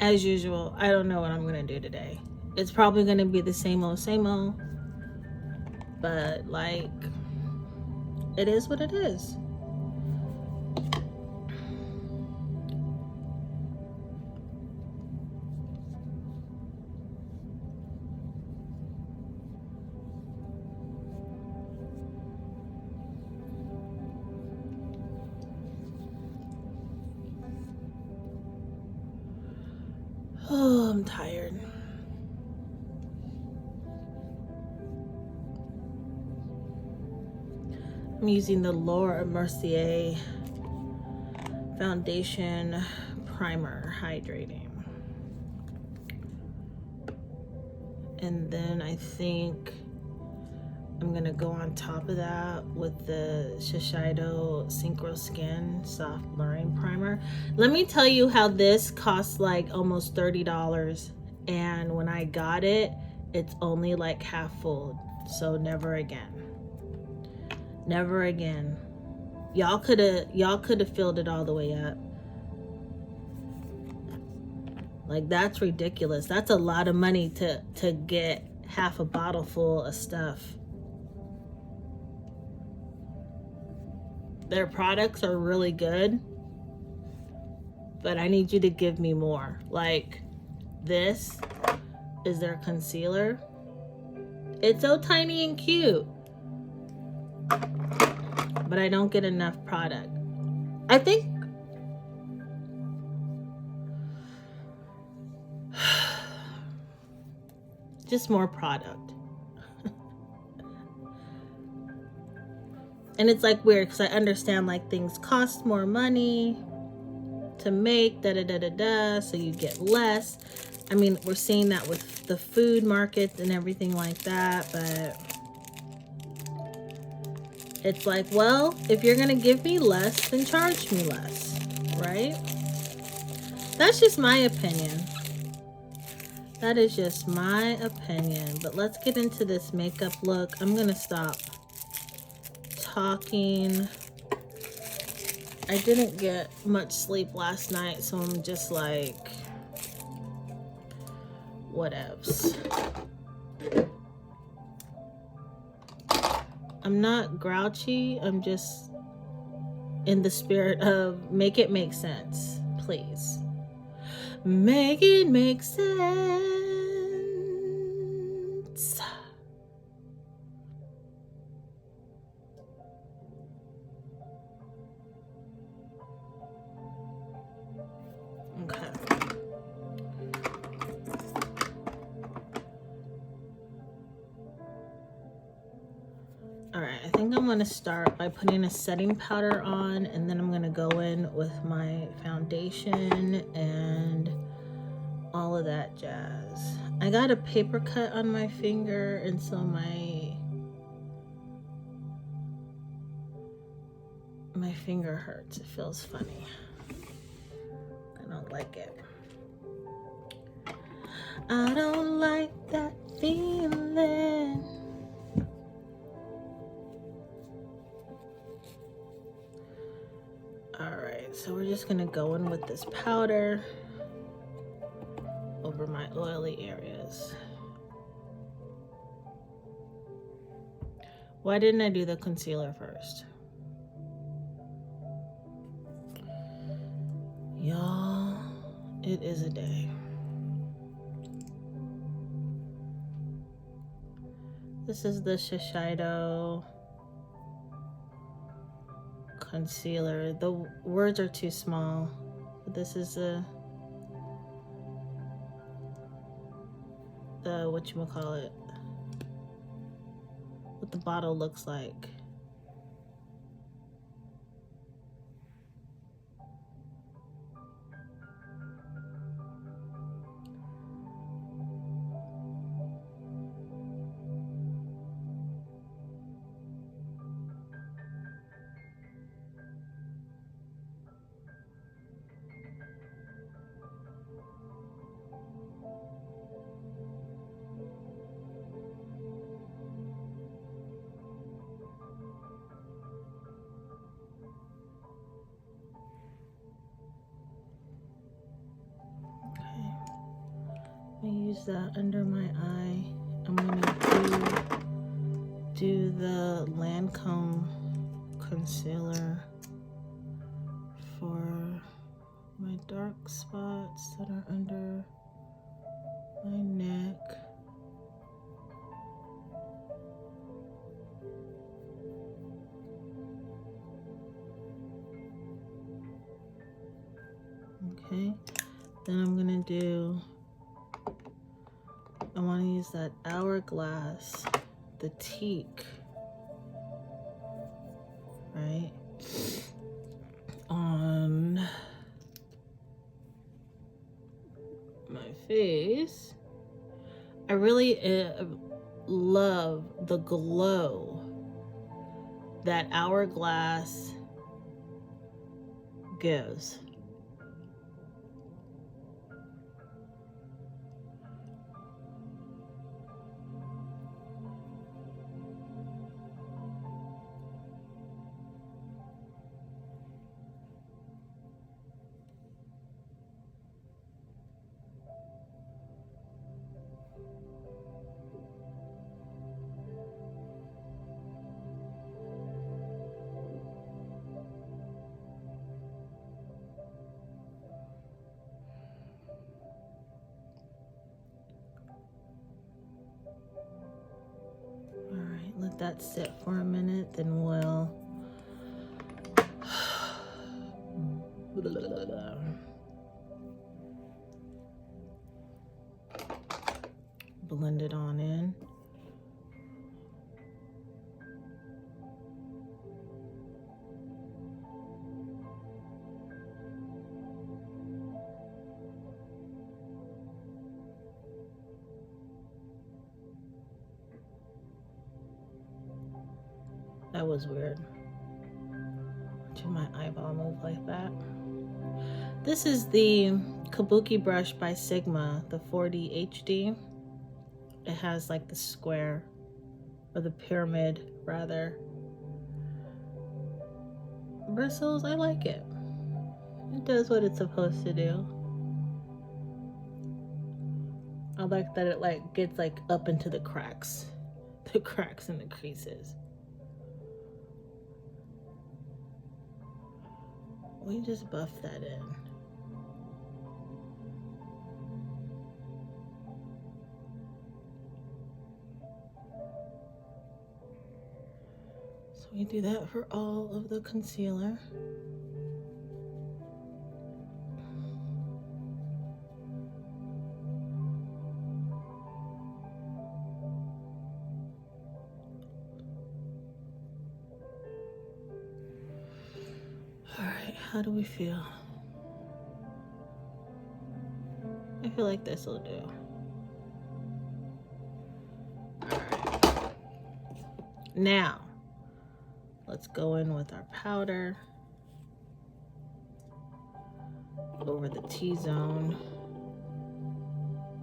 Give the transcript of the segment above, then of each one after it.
As usual, I don't know what I'm gonna do today. It's probably gonna be the same old, but like, it is what it is. Oh, I'm tired. I'm using the Laura Mercier Foundation Primer Hydrating. And then I think I'm gonna go on top of that with the Shiseido Synchro Skin Soft Blurring Primer. Let me tell you how this costs like almost $30. And when I got it, it's only like half full. So never again. Never again. Y'all could have filled it all the way up. Like, that's ridiculous. That's a lot of money to get half a bottle full of stuff. Their products are really good, but I need you to give me more. Like, this is their concealer. It's so tiny and cute, but I don't get enough product. I think just more product. And it's like weird because I understand like things cost more money to make, so you get less. I mean, we're seeing that with the food markets and everything like that, but it's like, well, if you're gonna give me less, then charge me less, right? That's just my opinion. That is just my opinion. But let's get into this makeup look. I'm gonna stop talking. I didn't get much sleep last night, so I'm just like, whatevs. I'm not grouchy. I'm just in the spirit of make it make sense, please. Make it make sense. Okay. Alright, I think I'm going to start by putting a setting powder on, and then I'm going to go in with my foundation and all of that jazz. I got a paper cut on my finger, and so my finger hurts. It feels funny. I don't like it. I don't like that feeling. Alright, so we're just gonna go in with this powder over my oily areas. Why didn't I do the concealer first? Y'all, it is a day. This is the Shiseido concealer. The words are too small. This is the whatchamacallit, what the bottle looks like. use that under my eye. I'm gonna do the Lancome concealer for my dark spots that are under my neck. Okay, then I'm gonna I want to use that Hourglass, the teak, right, on my face. I really love the glow that Hourglass gives. Let that sit for a minute, then we'll blend it on in. That was weird. Did my eyeball move like that? This is the Kabuki brush by Sigma, the 4D HD. It has like the square, or the pyramid rather, bristles. I like it. It does what it's supposed to do. I like that it like gets like up into the cracks and the creases. We just buff that in. So we do that for all of the concealer. How do we feel? I feel like this will do. All right. Now, let's go in with our powder over the T-zone.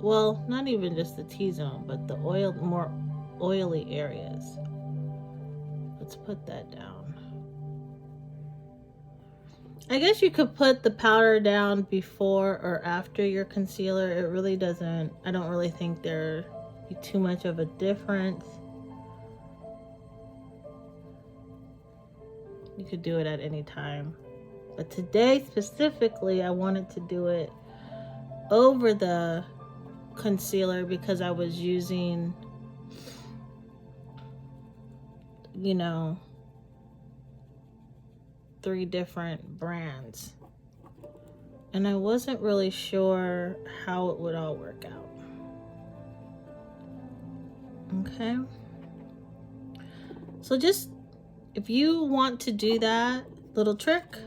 Well, not even just the T-zone, but the more oily areas. Let's put that down. I guess you could put the powder down before or after your concealer. It really doesn't, I don't really think there be too much of a difference. You could do it at any time. But today specifically, I wanted to do it over the concealer because I was using, you know, 3 different brands, and I wasn't really sure how it would all work out. Okay, so just if you want to do that little trick,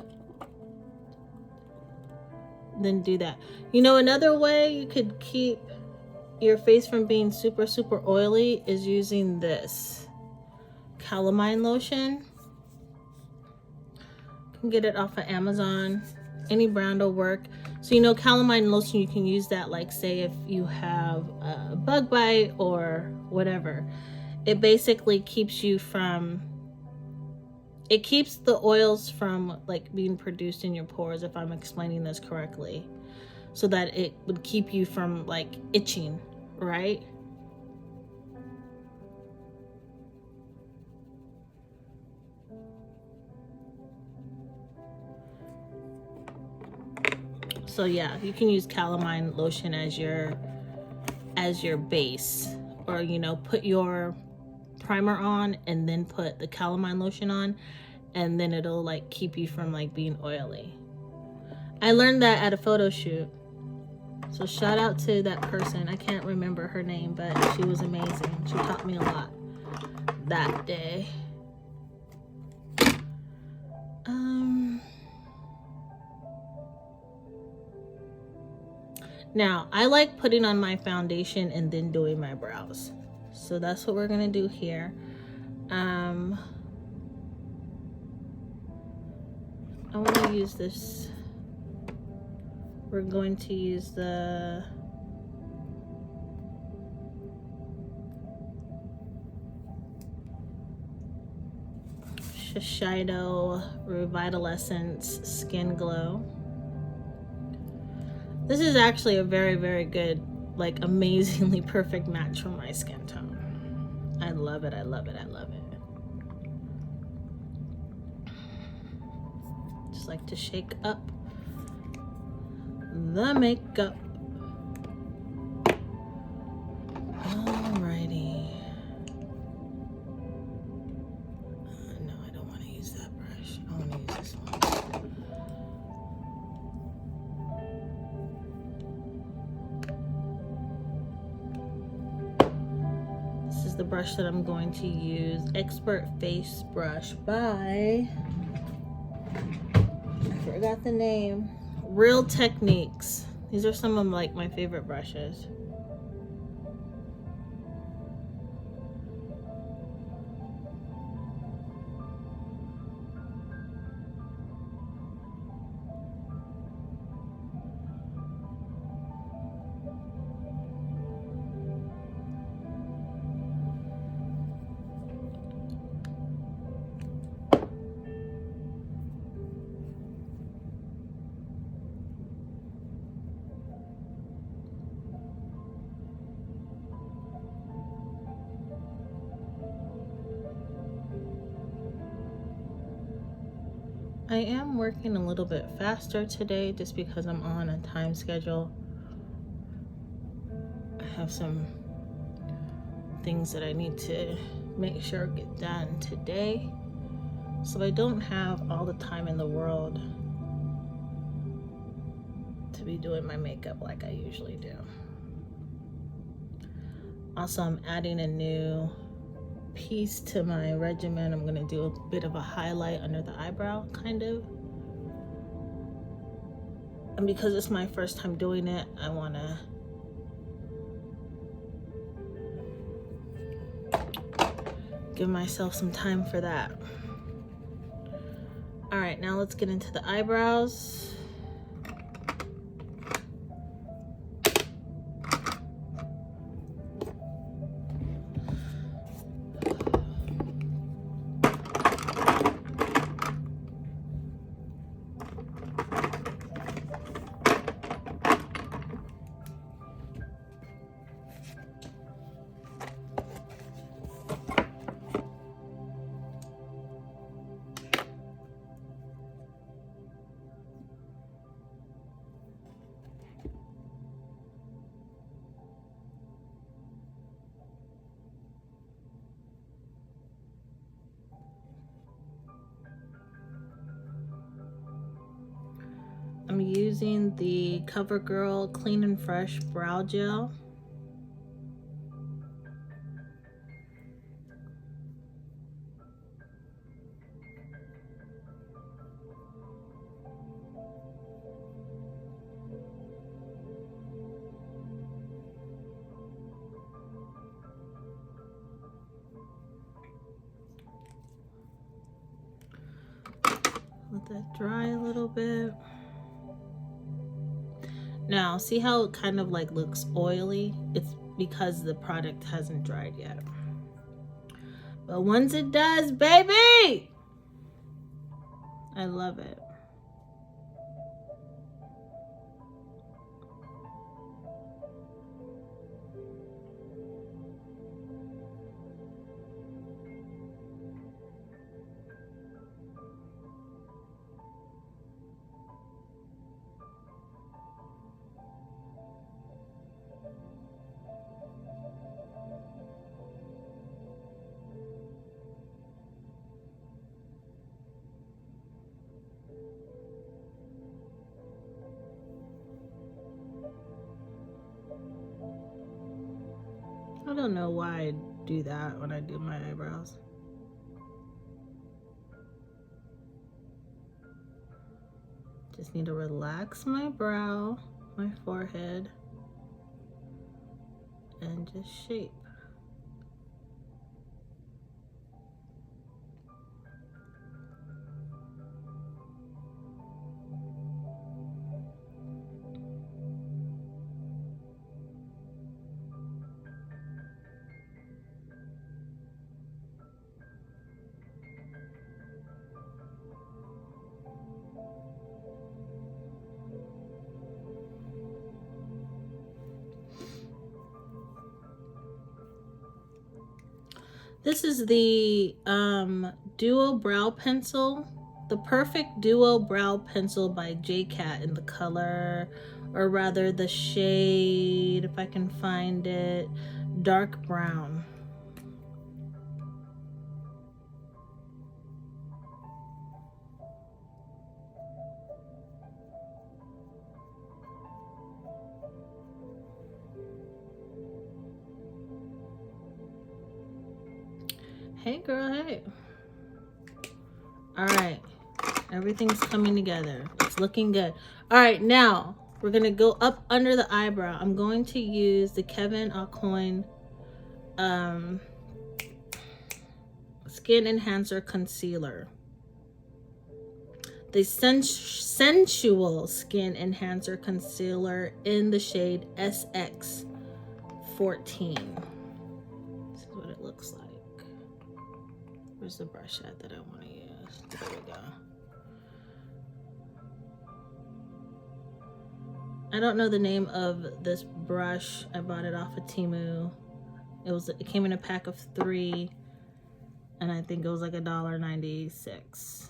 then do that. You know, another way you could keep your face from being super oily is using this calamine lotion. Can get it off of Amazon. Any brand will work. So, you know, calamine lotion, you can use that, like, say if you have a bug bite or whatever. It basically keeps you from, it keeps the oils from like being produced in your pores, if I'm explaining this correctly. so that it would keep you from like itching, right? So yeah, you can use calamine lotion as your base, or you know, put your primer on and then put the calamine lotion on, and then it'll like keep you from like being oily. I learned that at a photo shoot. So shout out to that person. I can't remember her name, but she was amazing. She taught me a lot that day. Now, I like putting on my foundation and then doing my brows. So that's what we're gonna do here. I want to use this. We're going to use the Shiseido Revitaliscence Skin Glow. This is actually a very, very good, like amazingly perfect match for my skin tone. I love it, I love it, I love it. Just like to shake up the makeup. Alrighty. No, I don't want to use that brush. I want to use this one. This is the brush that I'm going to use. Expert Face Brush by, I forgot the name. Real Techniques. These are some of like my favorite brushes. I am working a little bit faster today just because I'm on a time schedule. I have some things that I need to make sure get done today. So I don't have all the time in the world to be doing my makeup like I usually do. Also, I'm adding a new piece to my regimen. I'm gonna do a bit of a highlight under the eyebrow, kind of. And because it's my first time doing it, I wanna give myself some time for that. All right, now let's get into the eyebrows. I'm using the CoverGirl Clean and Fresh Brow Gel. Let that dry a little bit. Now, see how it kind of like looks oily? It's because the product hasn't dried yet. But once it does, baby, I love it. I don't know why I do that when I do my eyebrows. Just need to relax my brow, my forehead, and just shape. This is the Duo Brow Pencil, the Perfect Duo Brow Pencil by J-Cat in the color, or rather the shade, if I can find it, dark brown. Hey girl, hey. All right, everything's coming together. It's looking good. All right, now we're gonna go up under the eyebrow. I'm going to use the Kevyn Aucoin Skin Enhancer Concealer. The Sensual Skin Enhancer Concealer in the shade SX14. This is what it looks like. Where's the brush at that I want to use? There we go. I don't know the name of this brush. I bought it off of Temu. It came in a pack of 3, and I think it was like $1.96.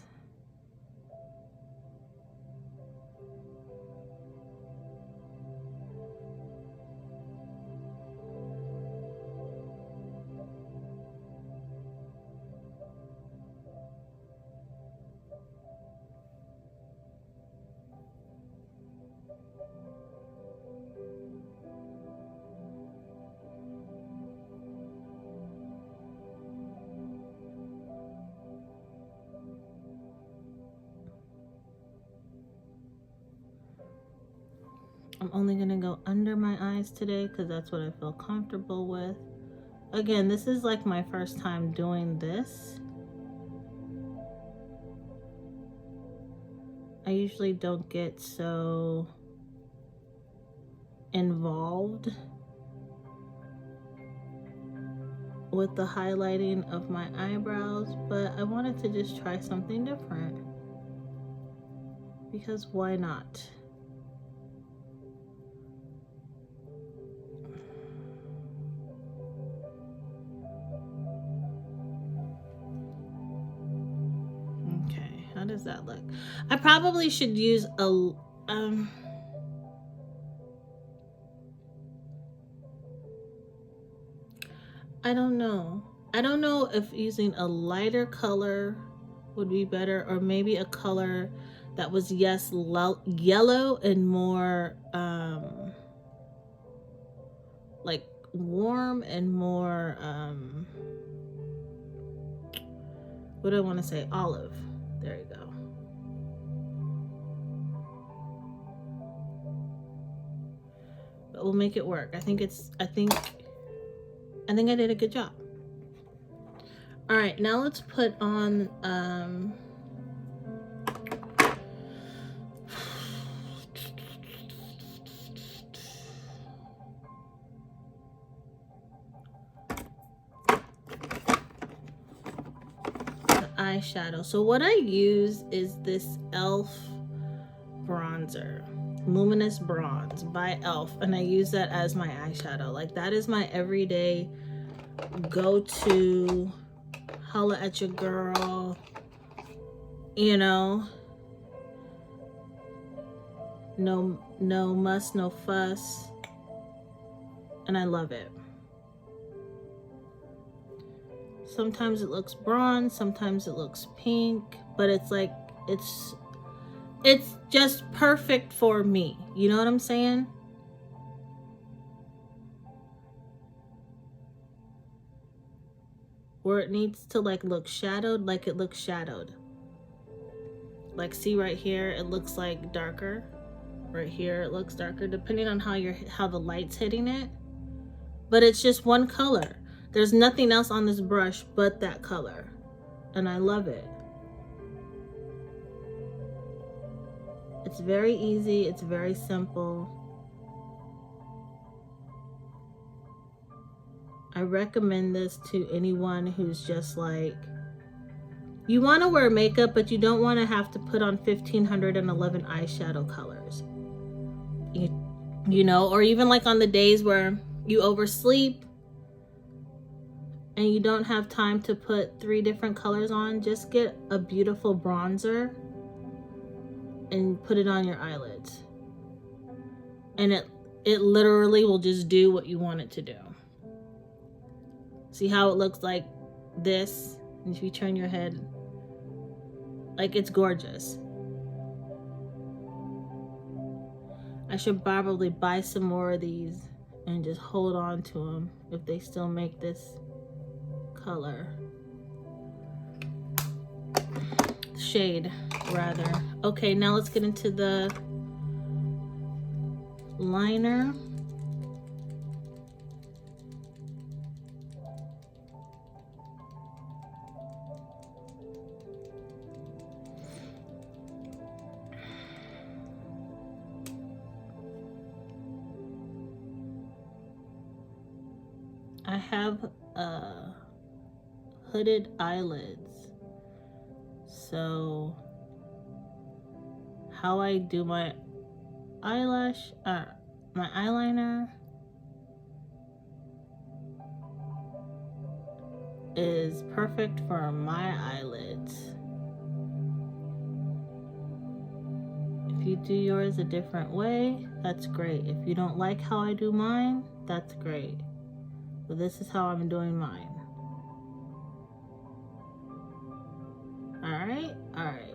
I'm only going to go under my eyes today because that's what I feel comfortable with. Again, this is like my first time doing this. I usually don't get so involved with the highlighting of my eyebrows, but I wanted to just try something different because why not? How does that look? I probably should use a I don't know. I don't know if using a lighter color would be better, or maybe a color that was yellow and more like warm and more what do I want to say? Olive. There you go. But we'll make it work. I think I did a good job. All right, now let's put on eyeshadow. So what I use is this e.l.f. bronzer, Luminous Bronze by e.l.f., and I use that as my eyeshadow. Like, that is my everyday go-to, holla at your girl, you know, no muss, no fuss, and I love it. Sometimes it looks bronze, sometimes it looks pink, but it's like, it's just perfect for me. You know what I'm saying? where it needs to like look shadowed, like it looks shadowed. Like see right here, it looks like darker. Right here it looks darker, depending on how the light's hitting it. But it's just one color. There's nothing else on this brush but that color. And I love it. It's very easy, it's very simple. I recommend this to anyone who's just like, you want to wear makeup, but you don't want to have to put on 1,511 eyeshadow colors. You know, or even like on the days where you oversleep and you don't have time to put 3 different colors on, just get a beautiful bronzer and put it on your eyelids. And it literally will just do what you want it to do. See how it looks like this? And if you turn your head, like it's gorgeous. I should probably buy some more of these and just hold on to them if they still make this color. Shade, rather. Okay, now let's get into the liner. I have hooded eyelids, so how I do my eyelash, my eyeliner is perfect for my eyelids. If you do yours a different way, that's great. If you don't like how I do mine, that's great. But this is how I'm doing mine. Alright? Alright.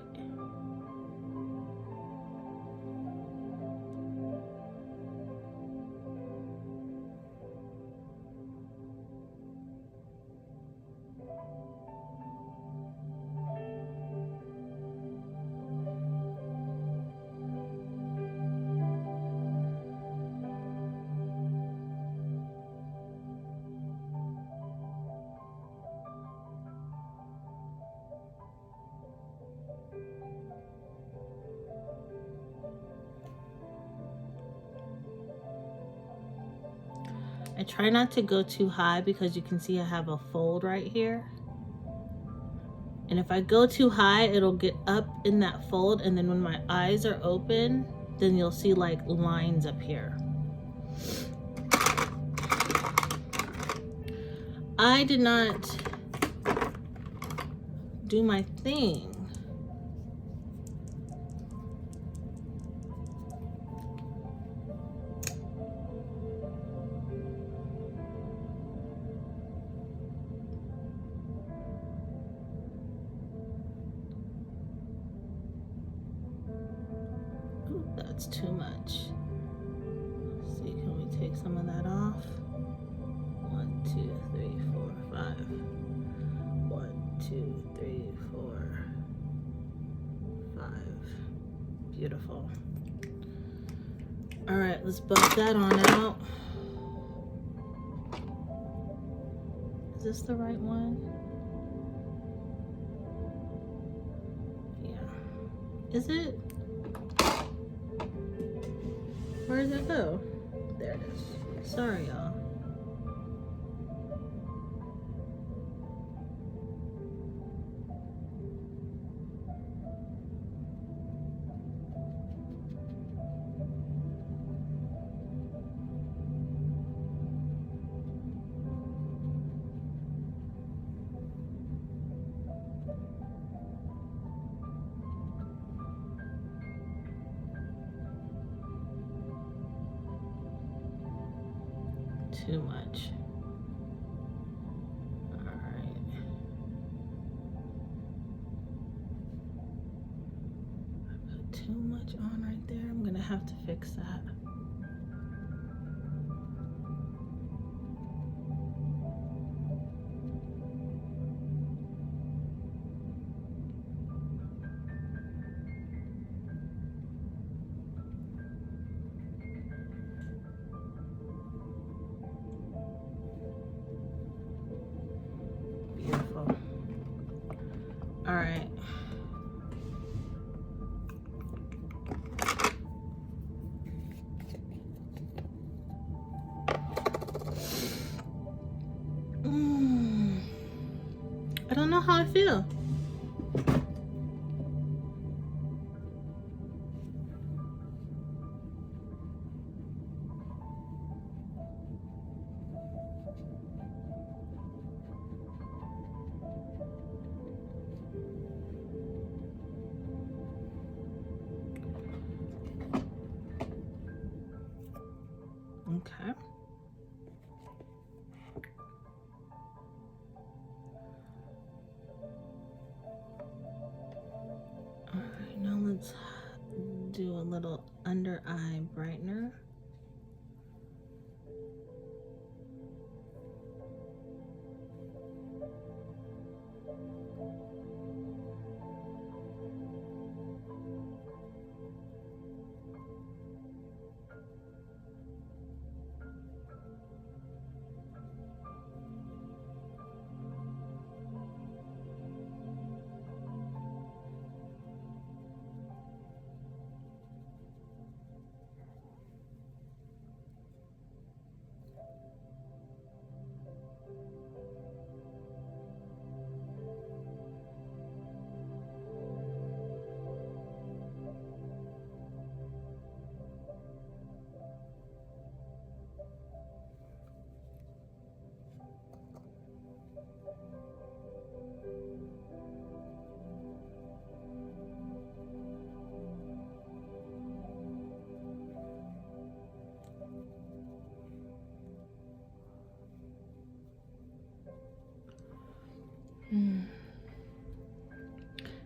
I try not to go too high because you can see I have a fold right here. And if I go too high, it'll get up in that fold, and then when my eyes are open, then you'll see like lines up here. I did not do my thing. That's too much. Let's see, can we take some of that off? 1, 2, 3, 4, 5. 1, 2, 3, 4, 5. Beautiful. All right, let's buff that on out. Is this the right one? Yeah. Is it? Where does it go? There it is. Sorry, y'all. Too much. All right. I put too much on right there. I'm gonna have to fix that. I don't know how I feel. Okay. All right, now let's do a little under eye brightener.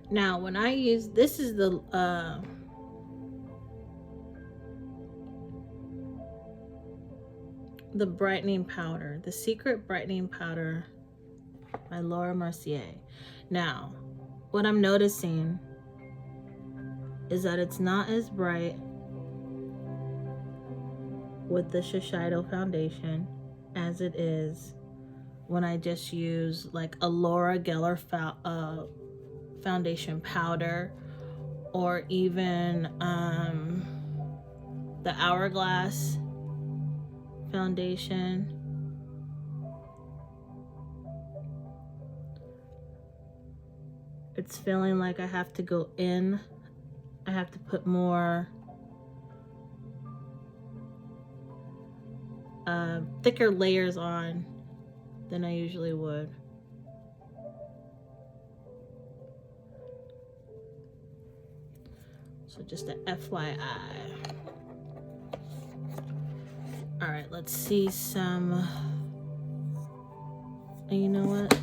Now, when I use, this is the brightening powder, the Secret Brightening Powder by Laura Mercier. Now, what I'm noticing is that it's not as bright with the Shiseido foundation as it is when I just use like a Laura Geller foundation powder, or even the Hourglass foundation. It's feeling like I have to go in. I have to put more thicker layers on than I usually would. So just an FYI. All right, let's see some. You know what?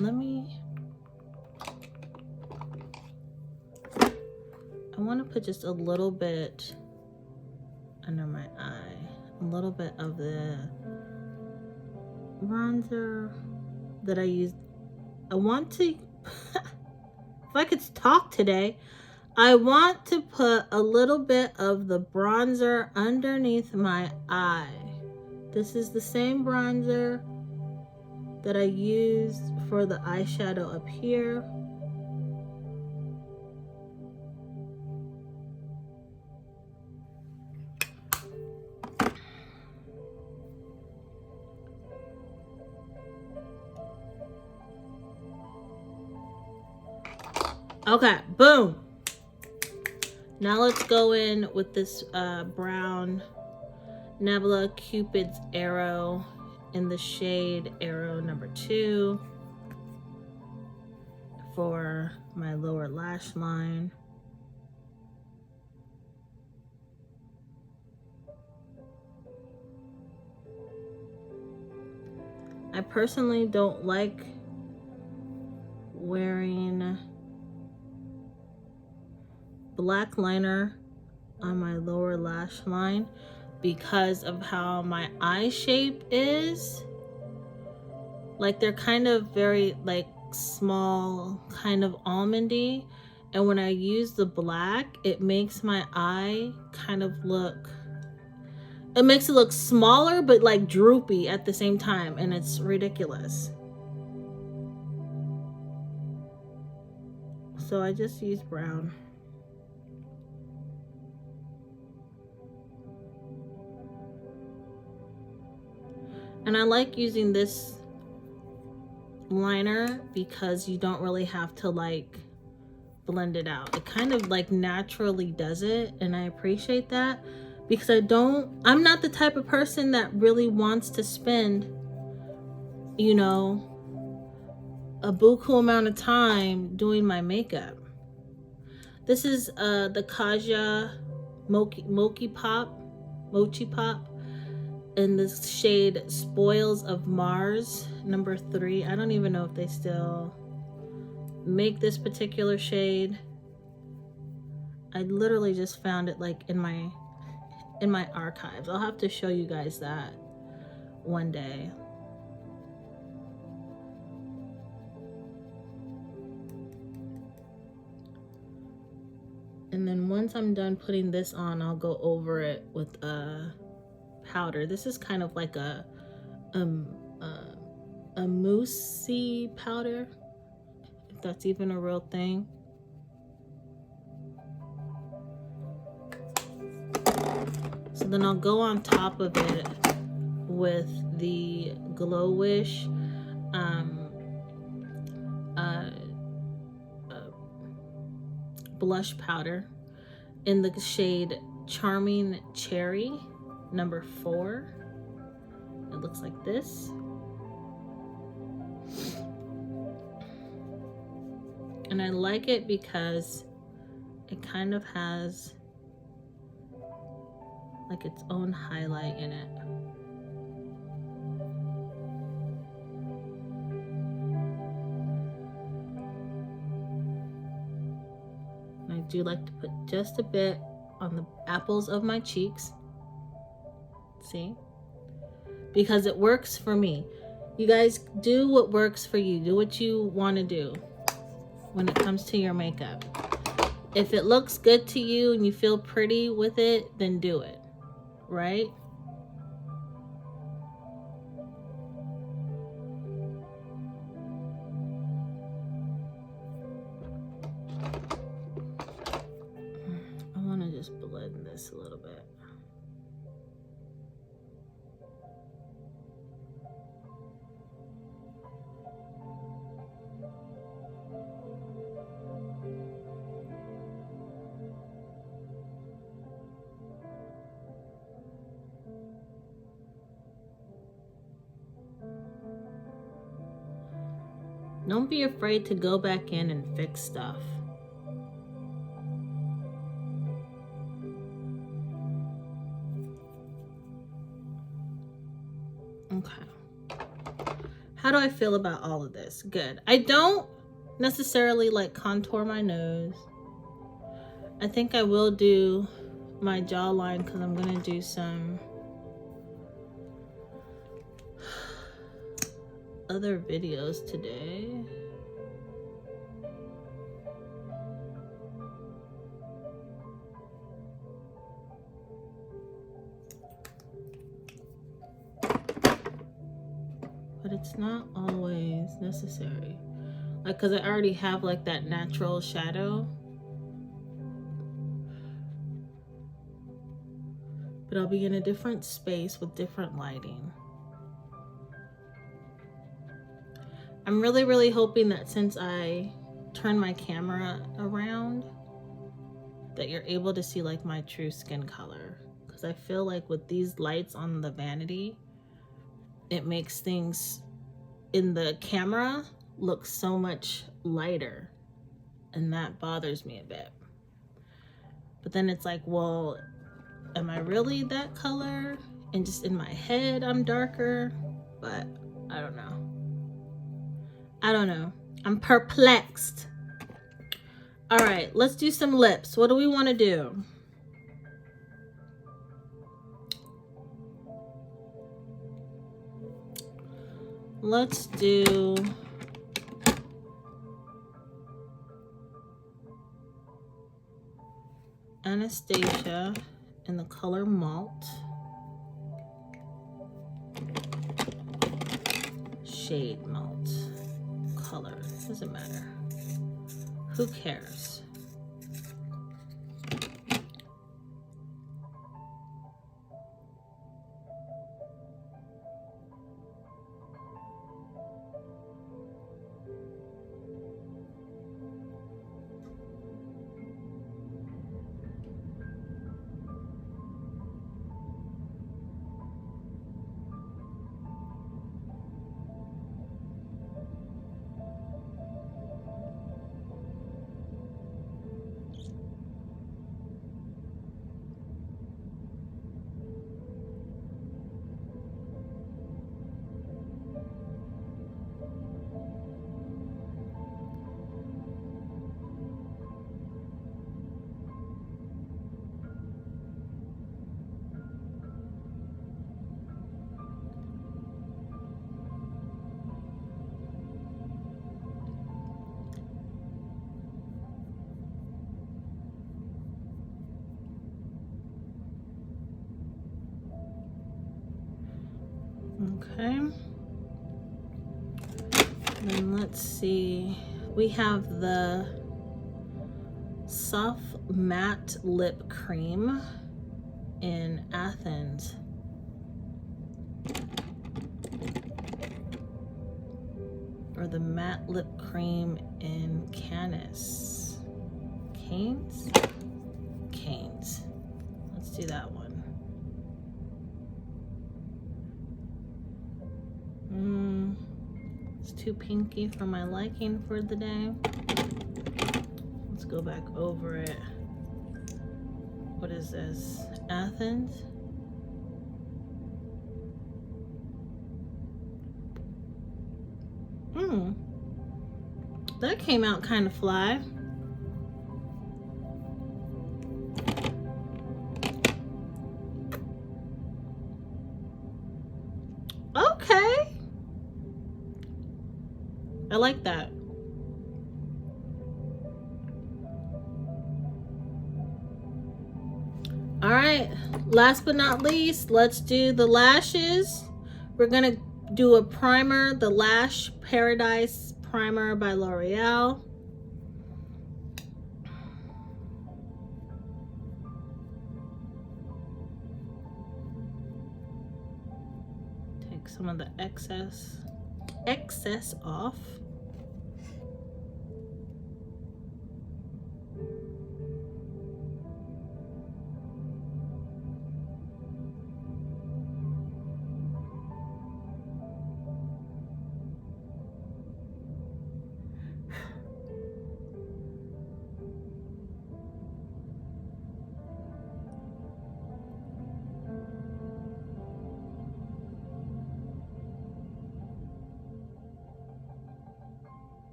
I want to put just a little bit under my eye, a little bit of the bronzer that I used. I want to, if I could talk today, I want to put a little bit of the bronzer underneath my eye. This is the same bronzer that I used for the eyeshadow up here. Okay, boom. Now let's go in with this brown Nebula Cupid's Arrow in the shade Arrow number 2 for my lower lash line. I personally don't like wearing black liner on my lower lash line because of how my eye shape is. Like, they're kind of very like small, kind of almondy, and when I use the black, it makes my eye kind of look, it makes it look smaller but like droopy at the same time, and it's ridiculous. So I just use brown. And I like using this liner because you don't really have to like blend it out. It kind of like naturally does it, and I appreciate that because I'm not the type of person that really wants to spend, you know, a buku amount of time doing my makeup. This is the Kaja Mochi Pop in the shade Spoils of Mars number 3. I don't even know if they still make this particular shade. I literally just found it like in my archives. I'll have to show you guys that one day. And then once I'm done putting this on, I'll go over it with a powder. This is kind of like a moussey powder, if that's even a real thing. So then I'll go on top of it with the Glow Wish blush powder in the shade Charming Cherry number 4. It looks like this. And I like it because it kind of has like its own highlight in it. And I do like to put just a bit on the apples of my cheeks. See? Because it works for me. You guys do what works for you. Do what you want to do when it comes to your makeup. If it looks good to you and you feel pretty with it, then do it. Right? I want to just blend this a little bit. Don't be afraid to go back in and fix stuff. Okay. How do I feel about all of this? Good. I don't necessarily like contour my nose. I think I will do my jawline because I'm going to do some other videos today. But it's not always necessary. Like, because I already have like that natural shadow. But I'll be in a different space with different lighting. I'm really, really hoping that since I turn my camera around, that you're able to see like my true skin color. Because I feel like with these lights on the vanity, it makes things in the camera look so much lighter. And that bothers me a bit. But then it's like, well, am I really that color? And just in my head, I'm darker. But I don't know. I don't know. I'm perplexed. All right, let's do some lips. What do we want to do? Let's do Anastasia in the color Malt. Shade Malt. Color, doesn't matter. Who cares? Okay. Then let's see. We have the Soft Matte Lip Cream in Athens. Or the Matte Lip Cream in Canis. Canes? Canes. Let's do that one. It's too pinky for my liking for the day. Let's go back over it. What is this? Athens? That came out kind of fly. Okay. I like that. All right, last but not least, let's do the lashes. We're gonna do a primer, the Lash Paradise Primer by L'Oreal. Take some of the excess off.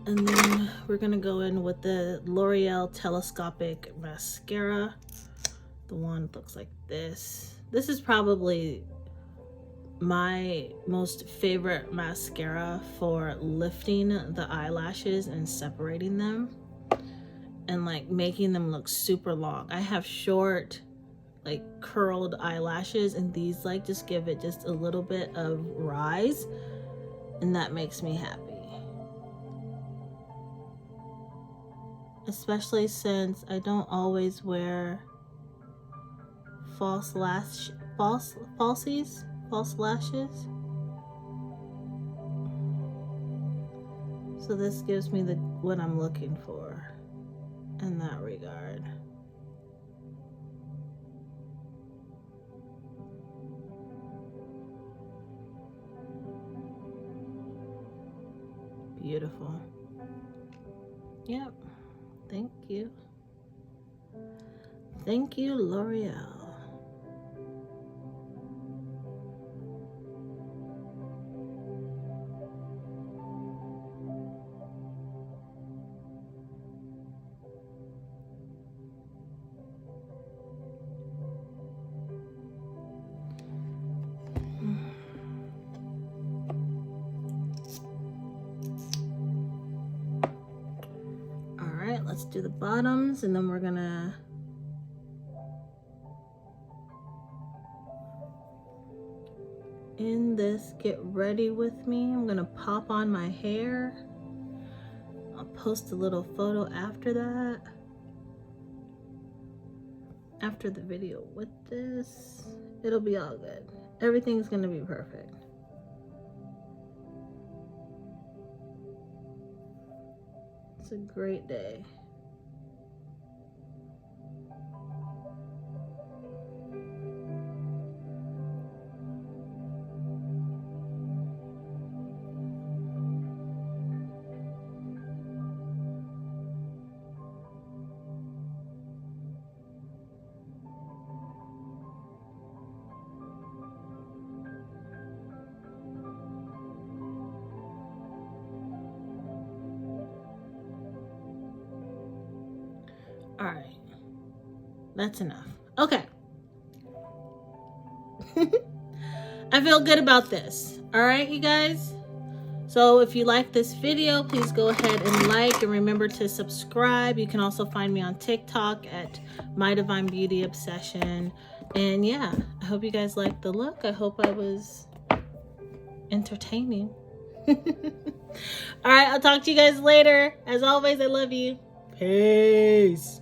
And then we're gonna go in with the L'Oreal Telescopic Mascara. The one that looks like this. This is probably my most favorite mascara for lifting the eyelashes and separating them and like making them look super long. I have short, like curled eyelashes, and these like just give it just a little bit of rise, and that makes me happy. Especially since I don't always wear false lashes. So this gives me what I'm looking for in that regard. Beautiful. Yep. Thank you. Thank you, L'Oreal. Let's do the bottoms, and then we're gonna in this Get Ready With Me. I'm gonna pop on my hair. I'll post a little photo after that, after the video with this. It'll be all good. Everything's gonna be perfect. It's a great day. All right. That's enough. Okay. I feel good about this. All right, you guys? So if you like this video, please go ahead and like, and remember to subscribe. You can also find me on TikTok at My Divine Beauty Obsession. And yeah, I hope you guys liked the look. I hope I was entertaining. All right, I'll talk to you guys later. As always, I love you. Peace.